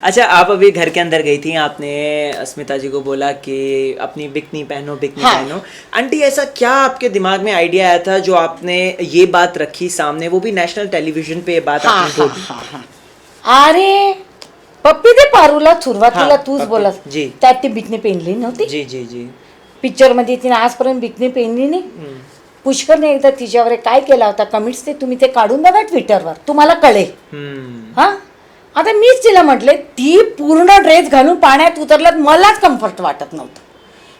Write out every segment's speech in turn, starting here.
अच्छा, आप अभी घर के अंदर गई थी, आपने स्मिता जी को बोला कि अपनी बिकनी पहनो, बिकनी हाँ। पहनो। आंटी, ऐसा क्या आपके दिमाग में आइडिया आया था जो आपने ये बात रखी सामने, वो भी नेशनल टेलीविजन पे ये बात हा आपने हा बोली? हा हा अरे पप्पी दे पारूला सुरुवातीला हाँ, तूच पप्पी, बोलस जी त्यात ती बिकनी पेनली नव्हती. जी जी जी. पिक्चर मध्ये तिने आजपर्यंत बिकनी पेनली नाही. हम्म, पुष्करने एकदा तिच्यावर एक काय केला होता कमेंट्स, ते तुम्ही ते काढून बघा ट्विटरवर, तुम्हाला कळेल. हम्म, हा आता मीच तिला म्हटले, ती पूर्ण ड्रेस घालून पाण्यात उतरल्यात मलाच कम्फर्ट वाटत नव्हतं.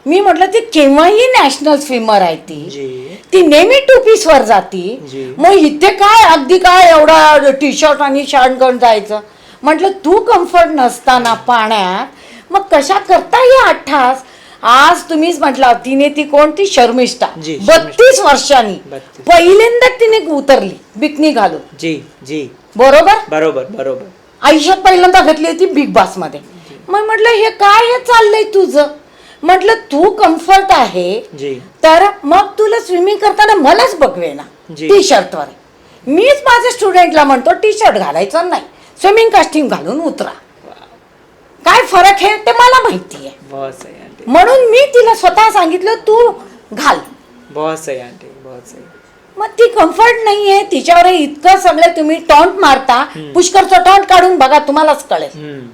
मी म्हटलं ती केव्हाही नॅशनल स्विमर आहे जी ती नेहमी टू पीसवर जाती. जी. मग इथे काय अगदी काय एवढा टी शर्ट आणि शर्ट घालून जायचं. म्हटलं तू कम्फर्ट नसताना पाण्यात मग कशा करता ही अठ्ठास. आज तुम्हीच म्हटला तिने ती कोणती शर्मिष्ठा जी, 32 वर्षांनी 32. पहिल्यांदा तिने उतरली बिकनी घालून. जी जी. बरोबर. बरोबर बरोबर. आयुष्यात पहिल्यांदा घातली होती बिग बॉस मध्ये. मग म्हटलं हे काय हे चाललंय तुझं. म्हटलं तू कम्फर्ट आहे जी तर मग तुला स्विमिंग करताना मलाच बघवे ना जी. टी शर्टवर. मीच माझ्या स्टुडंटला म्हणतो टी शर्ट घालायचं नाही, स्विमिंग कॉस्ट्यूम घालून उतरा. काय फरक आहे ते मला माहिती आहे. बहुत सही आंटी, म्हणून मी तिला स्वतः सांगितलं तू घाल. बहुत सही आंटी, बहुत सही. मग ती कम्फर्ट नाहीये तिच्यावर इतकं सगळे तुम्ही टॉन्ट मारता. पुष्करचं टॉन्ट काढून बघा तुम्हालाच कळेल. हम्म.